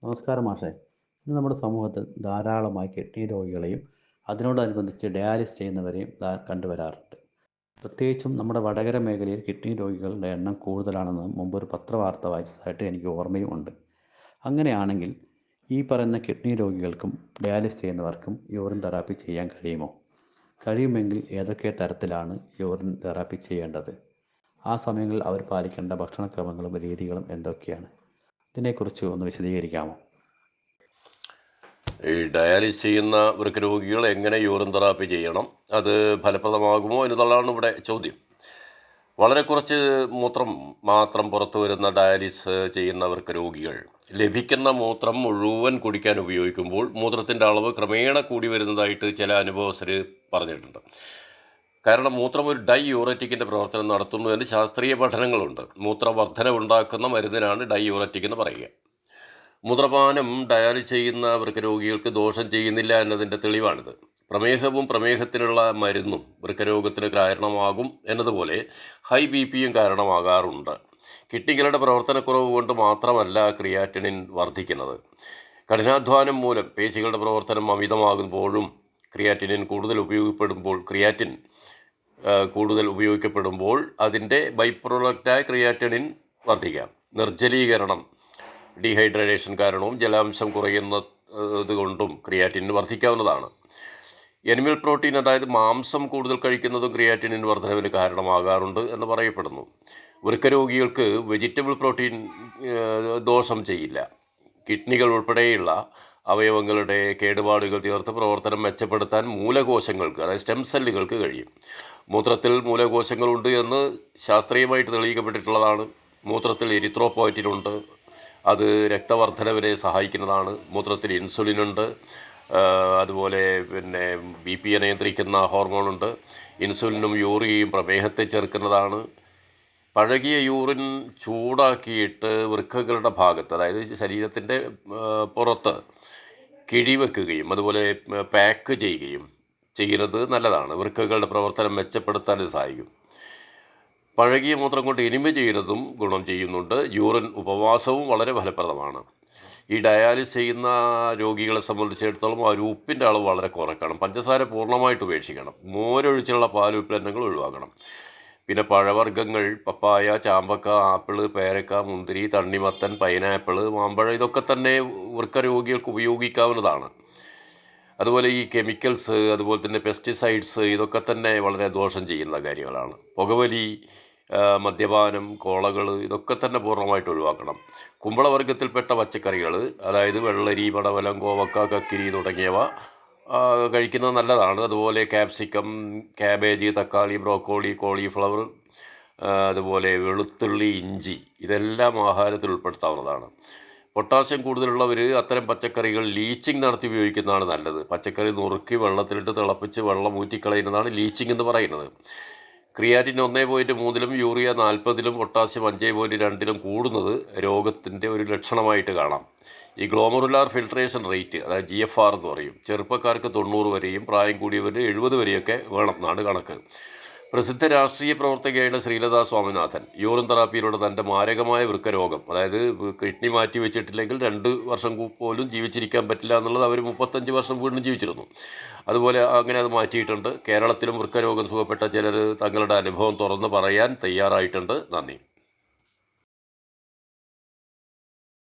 നമസ്കാരം മാഷേ. ഇന്ന് നമ്മുടെ സമൂഹത്തിൽ ധാരാളമായി കിഡ്നി രോഗികളെയും അതിനോടനുബന്ധിച്ച് ഡയാലിസിസ് ചെയ്യുന്നവരെയും കണ്ടുവരാറുണ്ട്. പ്രത്യേകിച്ചും നമ്മുടെ വടകര മേഖലയിൽ കിഡ്നി രോഗികളുടെ എണ്ണം കൂടുതലാണെന്ന് മുമ്പൊരു പത്രവാർത്ത വായിച്ചതായിട്ട് എനിക്ക് ഓർമ്മയും ഉണ്ട്. അങ്ങനെയാണെങ്കിൽ ഈ പറയുന്ന കിഡ്നി രോഗികൾക്കും ഡയാലിസിസ് ചെയ്യുന്നവർക്കും യൂറിൻ തെറാപ്പി ചെയ്യാൻ കഴിയുമോ? കഴിയുമെങ്കിൽ ഏതൊക്കെ തരത്തിലാണ് യൂറിൻ തെറാപ്പി ചെയ്യേണ്ടത്? ആ സമയങ്ങളിൽ അവർ പാലിക്കേണ്ട ഭക്ഷണക്രമങ്ങളും രീതികളും എന്തൊക്കെയാണ്? ഇതിനെക്കുറിച്ച് ഒന്ന് വിശദീകരിക്കാമോ? ഈ ഡയാലിസിസ് ചെയ്യുന്ന വൃക്കരോഗികൾ എങ്ങനെ യൂറിൻ തെറാപ്പി ചെയ്യണം, അത് ഫലപ്രദമാകുമോ എന്നുള്ളതാണ് ഇവിടെ ചോദ്യം. വളരെ കുറച്ച് മൂത്രം മാത്രം പുറത്തു വരുന്ന ഡയാലിസിസ് ചെയ്യുന്ന വൃക്കരോഗികൾ ലഭിക്കുന്ന മൂത്രം മുഴുവൻ കുടിക്കാൻ ഉപയോഗിക്കുമ്പോൾ മൂത്രത്തിൻ്റെ അളവ് ക്രമേണ കൂടി വരുന്നതായിട്ട് ചില അനുഭവസ്ഥർ പറഞ്ഞിട്ടുണ്ട്. കാരണം മൂത്രം ഒരു ഡൈയൂററ്റിക്കിൻ്റെ പ്രവർത്തനം നടത്തുന്നു എന്ന് ശാസ്ത്രീയ പഠനങ്ങളുണ്ട്. മൂത്രവർദ്ധന ഉണ്ടാക്കുന്ന മരുന്നിനാണ് ഡൈയൂററ്റിക് എന്ന് പറയുക. മൂത്രപാനം ഡയാലിസിസ് ചെയ്യുന്ന വൃക്കരോഗികൾക്ക് ദോഷം ചെയ്യുന്നില്ല എന്നതിൻ്റെ തെളിവാണിത്. പ്രമേഹവും പ്രമേഹത്തിനുള്ള മരുന്നും വൃക്കരോഗത്തിന് കാരണമാകും എന്നതുപോലെ ഹൈ ബി പിയും കാരണമാകാറുണ്ട്. കിഡ്നികളുടെ പ്രവർത്തനക്കുറവ് കൊണ്ട് മാത്രമല്ല ക്രിയാറ്റിനിൻ വർദ്ധിക്കുന്നത്. കഠിനാധ്വാനം മൂലം പേശികളുടെ പ്രവർത്തനം അമിതമാകുമ്പോഴും ക്രിയാറ്റിൻ കൂടുതൽ ഉപയോഗിക്കപ്പെടുമ്പോൾ അതിൻ്റെ ബൈ പ്രൊഡക്റ്റായ ക്രിയാറ്റിനിൻ വർദ്ധിക്കാം. നിർജ്ജലീകരണം, ഡീഹൈഡ്രേഷൻ കാരണവും ജലാംശം കുറയുന്നത് കൊണ്ടും ക്രിയാറ്റിനിൻ വർദ്ധിക്കാവുന്നതാണ്. എനിമൽ പ്രോട്ടീൻ, അതായത് മാംസം കൂടുതൽ കഴിക്കുന്നതും ക്രിയാറ്റിനിൻ വർധനവിന് കാരണമാകാറുണ്ട് എന്ന് പറയപ്പെടുന്നു. വൃക്കരോഗികൾക്ക് വെജിറ്റബിൾ പ്രോട്ടീൻ ദോഷം ചെയ്യില്ല. കിഡ്നികൾ ഉൾപ്പെടെയുള്ള അവയവങ്ങളുടെ കേടുപാടുകൾ തീർത്ത് പ്രവർത്തനം മെച്ചപ്പെടുത്താൻ മൂലകോശങ്ങൾക്ക്, അതായത് സ്റ്റെം സെല്ലുകൾക്ക് കഴിയും. മൂത്രത്തിൽ മൂലകോശങ്ങളുണ്ട് എന്ന് ശാസ്ത്രീയമായിട്ട് തെളിയിക്കപ്പെട്ടിട്ടുള്ളതാണ്. മൂത്രത്തിൽ എരിത്രോപോയറ്റിനുണ്ട്, അത് രക്തവർദ്ധനവിനെ സഹായിക്കുന്നതാണ്. മൂത്രത്തിൽ ഇൻസുലിനുണ്ട്, അതുപോലെ ബി പിയെ നിയന്ത്രിക്കുന്ന ഹോർമോണുണ്ട്. ഇൻസുലിനും യൂറിയയും പ്രമേഹത്തെ ചേർക്കുന്നതാണ്. പഴകിയ യൂറിൻ ചൂടാക്കിയിട്ട് വൃക്കകളുടെ ഭാഗത്ത്, അതായത് ശരീരത്തിൻ്റെ പുറത്ത് കിഴിവെക്കുകയും അതുപോലെ പാക്ക് ചെയ്യുന്നത് നല്ലതാണ്. വൃക്കകളുടെ പ്രവർത്തനം മെച്ചപ്പെടുത്താൻ ഇത് സഹായിക്കും. പഴകിയ മൂത്രം കൊണ്ട് എനിമ ചെയ്യുന്നതും ഗുണം ചെയ്യുന്നുണ്ട്. യൂറിൻ ഉപവാസവും വളരെ ഫലപ്രദമാണ്. ഈ ഡയാലിസിസ് ചെയ്യുന്ന രോഗികളെ സംബന്ധിച്ചിടത്തോളം ഒരു ഉപ്പിൻ്റെ അളവ് വളരെ കുറയ്ക്കണം. പഞ്ചസാര പൂർണ്ണമായിട്ട് ഉപേക്ഷിക്കണം. മോരൊഴിച്ചുള്ള പാൽ ഉൽപ്പന്നങ്ങൾ ഒഴിവാക്കണം. പിന്നെ പഴവർഗ്ഗങ്ങൾ, പപ്പായ, ചാമ്പക്ക, ആപ്പിള്, പേരക്ക, മുന്തിരി, തണ്ണിമത്തൻ, പൈനാപ്പിള്, മാമ്പഴം, ഇതൊക്കെ തന്നെ വൃക്ക രോഗികൾക്ക് ഉപയോഗിക്കാവുന്നതാണ്. അതുപോലെ ഈ കെമിക്കൽസ്, അതുപോലെ തന്നെ പെസ്റ്റിസൈഡ്സ്, ഇതൊക്കെ തന്നെ വളരെ ദോഷം ചെയ്യുന്ന കാര്യങ്ങളാണ്. പുകവലി, മദ്യപാനം, കോളകൾ, ഇതൊക്കെ തന്നെ പൂർണ്ണമായിട്ട് ഒഴിവാക്കണം. കുമ്പളവർഗത്തിൽപ്പെട്ട പച്ചക്കറികൾ, അതായത് വെള്ളരി, പടവലം, കോവക്ക, കക്കിരി തുടങ്ങിയവ കഴിക്കുന്നത് നല്ലതാണ്. അതുപോലെ ക്യാപ്സിക്കം, ക്യാബേജ്, തക്കാളി, ബ്രോക്കോളി, കോളിഫ്ലവർ, അതുപോലെ വെളുത്തുള്ളി, ഇഞ്ചി, ഇതെല്ലാം ആഹാരത്തിൽ ഉൾപ്പെടുത്താവുന്നതാണ്. പൊട്ടാസ്യം കൂടുതലുള്ളവർ അത്തരം പച്ചക്കറികൾ ലീച്ചിങ് നടത്തി ഉപയോഗിക്കുന്നതാണ് നല്ലത്. പച്ചക്കറി നുറുക്കി വെള്ളത്തിലിട്ട് തിളപ്പിച്ച് വെള്ളം ഊറ്റിക്കളയുന്നതാണ് ലീച്ചിങ് എന്ന് പറയുന്നത്. ക്രിയാറ്റിൻ 1.3-ലും യൂറിയ 40-ലും പൊട്ടാസ്യം 5.2-ലും കൂടുന്നത് രോഗത്തിൻ്റെ ഒരു ലക്ഷണമായിട്ട് കാണാം. ഈ ഗ്ലോമറുലാർ ഫിൽട്രേഷൻ റേറ്റ്, അതായത് GFR എന്ന് പറയും, ചെറുപ്പക്കാർക്ക് 90 വരെയും പ്രായം കൂടിയവർ 70 വരെയൊക്കെ വേണം എന്നാണ് കണക്ക്. പ്രസിദ്ധ രാഷ്ട്രീയ പ്രവർത്തകയായ ശ്രീലത സ്വാമിനാഥൻ യൂറിൻ തെറാപ്പിയിലൂടെ തൻ്റെ മാരകമായ വൃക്കരോഗം, അതായത് കിഡ്നി മാറ്റി വെച്ചിട്ടില്ലെങ്കിൽ 2 വർഷം പോലും ജീവിച്ചിരിക്കാൻ പറ്റില്ല എന്നുള്ളത് അവർ 35 വർഷം വീണ്ടും ജീവിച്ചിരുന്നു. അതുപോലെ അങ്ങനെ അത് മാറ്റിയിട്ടുണ്ട്. കേരളത്തിലും വൃക്കരോഗം സുഖപ്പെട്ട ചിലർ തങ്ങളുടെ അനുഭവം തുറന്ന് പറയാൻ തയ്യാറായിട്ടുണ്ട്. നന്ദി.